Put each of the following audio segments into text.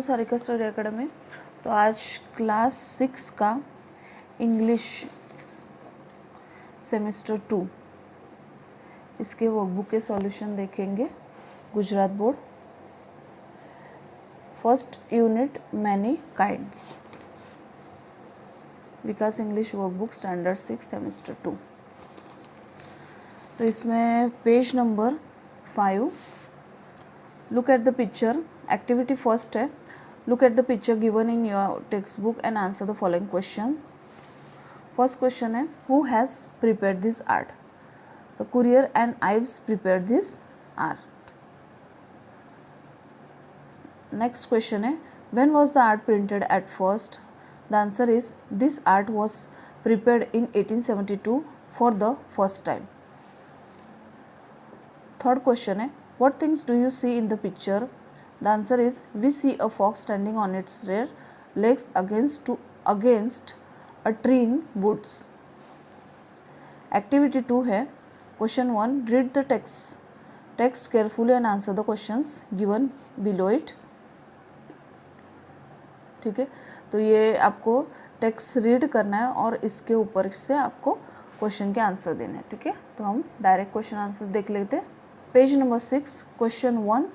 Sarika study academy. तो आज class 6 का इंग्लिश सेमेस्टर 2 इसके वर्कबुक के सॉल्यूशन देखेंगे। Gujarat board first unit many kinds, Vikas English workbook standard 6 semester 2। तो इसमें page number 5, look at the picture. Activity first है, look at the picture given in your textbook and answer the following questions. First question है, who has prepared this art? The courier and Ives prepared this art. Next question है, when was the art printed at first? The answer is this art was prepared in 1872 for the first time. Third question है, what things do you see in the picture? The answer is we see a fox standing on its rear legs against a tree in woods. Activity 2 है, question 1, read the text carefully and answer the questions given below it. ठीक है, तो ये आपको text read करना है और इसके ऊपर से आपको क्वेश्चन के आंसर देने हैं। ठीक है, तो हम डायरेक्ट क्वेश्चन आंसर्स देख लेते हैं। Page number 6, question 1,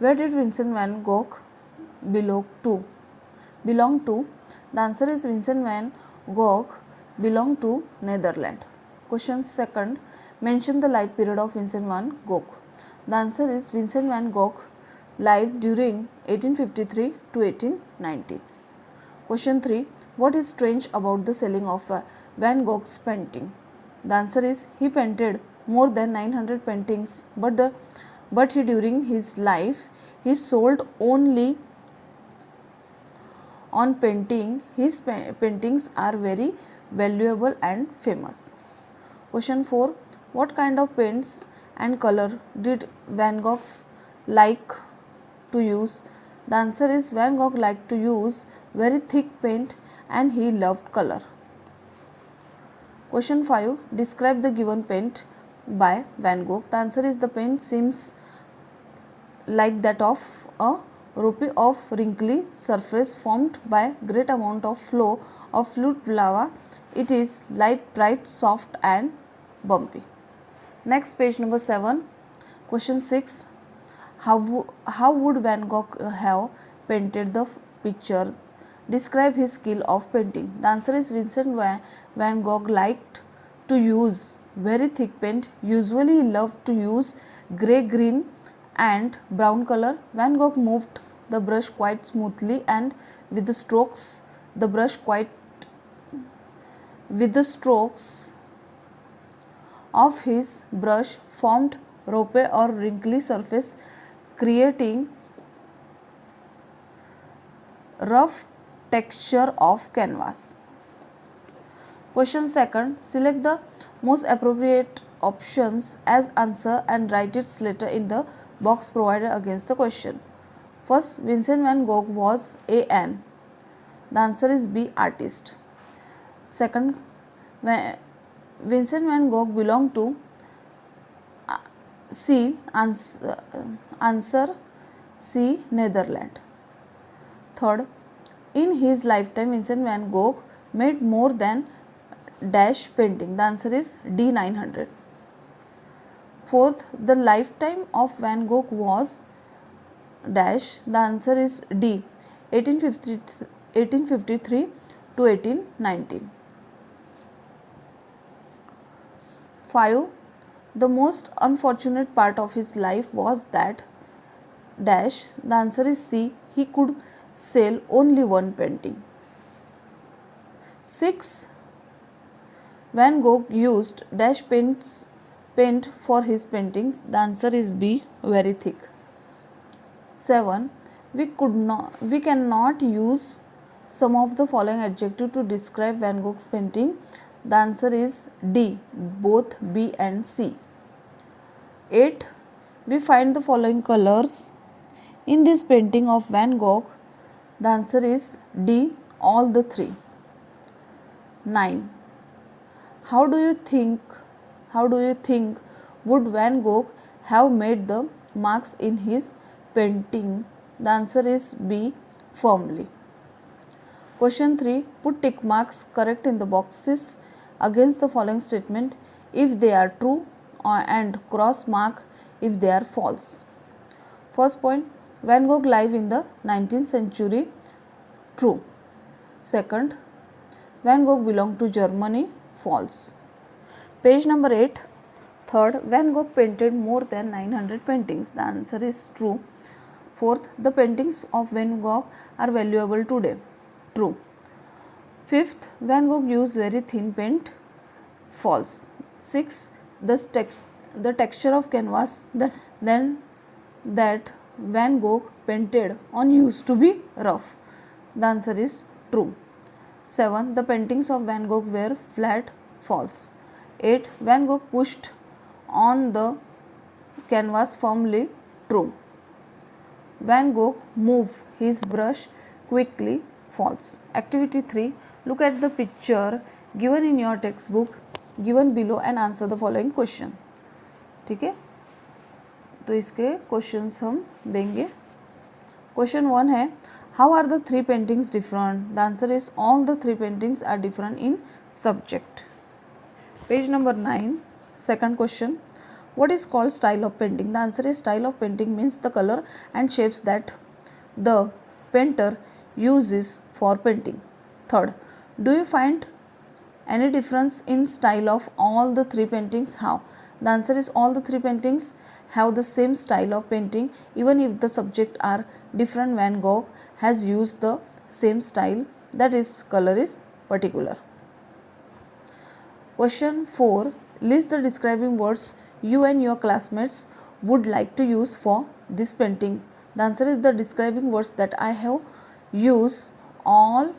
where did Vincent van Gogh belong to? The answer is Vincent van Gogh belonged to Netherlands. Question 2, mention the life period of Vincent van Gogh. The answer is Vincent van Gogh lived during 1853 to 1819. Question 3, what is strange about the selling of Van Gogh's painting? The answer is he painted more than 900 paintings, but during his life he sold only on painting. His paintings are very valuable and famous. Question 4, what kind of paints and color did Van Gogh like to use? The answer is Van Gogh liked to use very thick paint and he loved color. Question 5, describe the given paint by Van Gogh. The answer is the paint seems like that of a rupee of wrinkly surface formed by great amount of flow of fluid lava. It is light, bright, soft and bumpy. Next, page number 7, question 6, how would Van Gogh have painted the picture? Describe his skill of painting. The answer is Vincent van Gogh liked to use very thick paint. Usually he loved to use grey, green and brown color. Van Gogh moved the brush quite smoothly and with the strokes of his brush formed rope or wrinkly surface, creating rough texture of canvas. Question 2, select the most appropriate options as answer and write its letter in the box provided against the question. First, Vincent van Gogh was an. The answer is B, artist. Second, Vincent van Gogh belonged to C, answer C, Netherlands. Third, in his lifetime Vincent van Gogh made more than dash painting. The answer is D, 900. Fourth, the lifetime of Van Gogh was dash. The answer is D, 1853 to 1819. 5, the most unfortunate part of his life was that dash. The answer is C, he could sell only one painting. 6, Van Gogh used dash paint for his paintings. The answer is B, very thick. 7, we cannot use some of the following adjectives to describe Van Gogh's painting. The answer is D, both B and C. 8, we find the following colors in this painting of Van Gogh. The answer is D, all the 3. 9, how do you think would Van Gogh have made the marks in his painting? The answer is B, firmly. Question 3. Put tick marks correct in the boxes against the following statement if they are true and cross mark if they are false. First point, Van Gogh lived in the 19th century. True. Second, Van Gogh belonged to Germany. False. Page number 8. Third, Van Gogh painted more than 900 paintings. The answer is true. Fourth, the paintings of Van Gogh are valuable today. True. Fifth, Van Gogh used very thin paint. False. Sixth, the texture of canvas that Van Gogh painted on used to be rough. The answer is true. 7. The paintings of Van Gogh were flat. False. 8. Van Gogh pushed on the canvas firmly. True. Van Gogh moved his brush quickly. False. Activity 3. Look at the picture given in your textbook given below and answer the following question. ठीक है, तो इसके questions हम देंगे. Question 1 है, how are the 3 paintings different? The answer is all the 3 paintings are different in subject. Page number 9. Second question, what is called style of painting? The answer is style of painting means the color and shapes that the painter uses for painting. Third, do you find any difference in style of all the 3 paintings? How? The answer is all the 3 paintings have the same style of painting even if the subject are different. Van Gogh has used the same style, that is color is particular. Question 4, list the describing words you and your classmates would like to use for this painting. The answer is the describing words that I have used are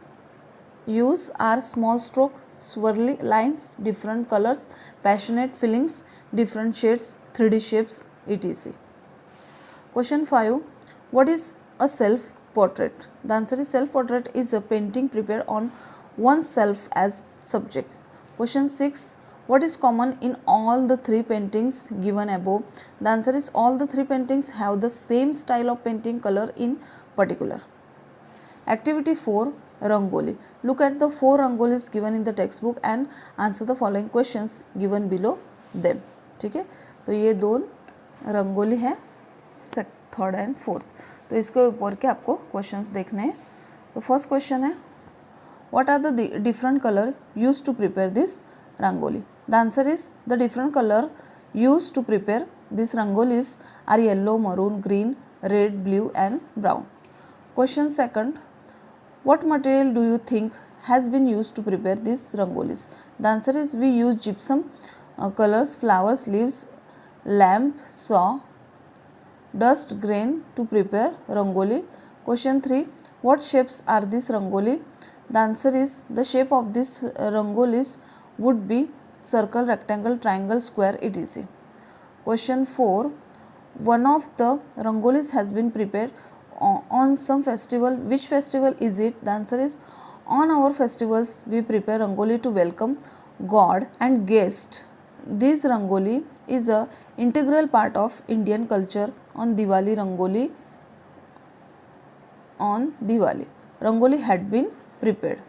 small stroke, swirly lines, different colors, passionate feelings, different shades, 3D shapes, etc. Question 5, what is a self portrait? The answer is self portrait is a painting prepared on oneself as subject. Question 6, what is common in all the 3 paintings given above? The answer is all the 3 paintings have the same style of painting, color in particular. Activity 4, Rangoli. Look at the 4 rangolis given in the textbook and answer the following questions given below them. ठीक है, तो ये 2 रंगोली है, 3rd and 4th. तो इसके ऊपर के आपको क्वेश्चंस देखने हैं. तो फर्स्ट क्वेश्चन है, what are the different color used to prepare this rangoli? The answer is the different color used to prepare these rangolis are yellow, maroon, green, red, blue and brown. Question 2nd, what material do you think has been used to prepare these rangolis? The answer is we use gypsum, colors, flowers, leaves, lamp, saw, dust, grain to prepare rangoli. Question 3, what shapes are these rangoli? The answer is the shape of these rangolis would be circle, rectangle, triangle, square, etc. Question 4, one of the rangolis has been prepared on some festival. Which festival is it? The answer is on our festivals we prepare rangoli to welcome God and guest. This rangoli is a integral part of Indian culture. On Diwali, rangoli had been prepared.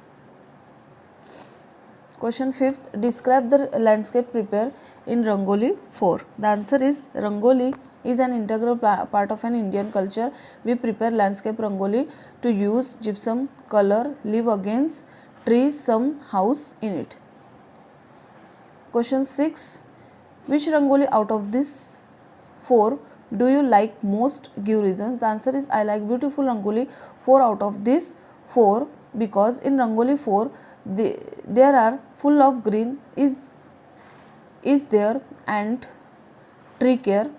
Question 5th, describe the landscape prepared in Rangoli 4. The answer is Rangoli is an integral part of an Indian culture. We prepare landscape Rangoli to use gypsum, color, live against trees, some house in it. Question 6, which Rangoli out of this 4 do you like most? Give reasons. The answer is I like beautiful Rangoli 4 out of this 4 because in Rangoli 4 there are full of green is there and tree care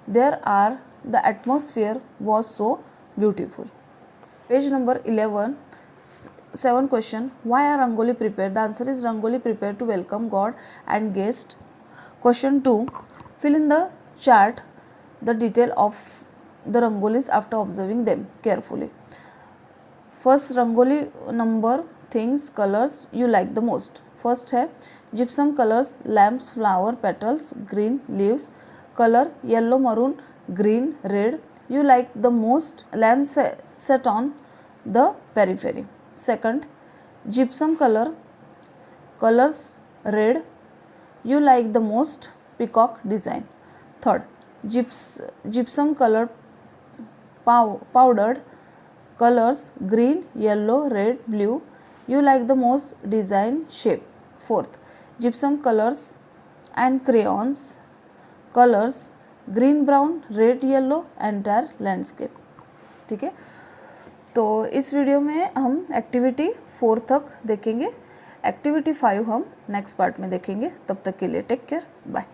there are, the atmosphere was so beautiful. Page number 11, 7 question, why are rangoli prepared? The answer is rangoli prepared to welcome God and guest. Question 2, fill in the chart the detail of the rangolis after observing them carefully. First rangoli number things colors you like the most. First है gypsum colors, lamps, flower, petals, green, leaves, color yellow, maroon, green, red. You like the most lamp set on the periphery. Second, gypsum colors red, you like the most peacock design. Third, gypsum color powdered colors green, yellow, red, blue, you like the most design shape. Fourth, gypsum colors and crayons colors green brown red yellow entire landscape. ठीक है, तो इस video में हम activity 4 तक देखेंगे. Activity 5 हम next part में देखेंगे. तब तक के लिए टेक केयर, बाय.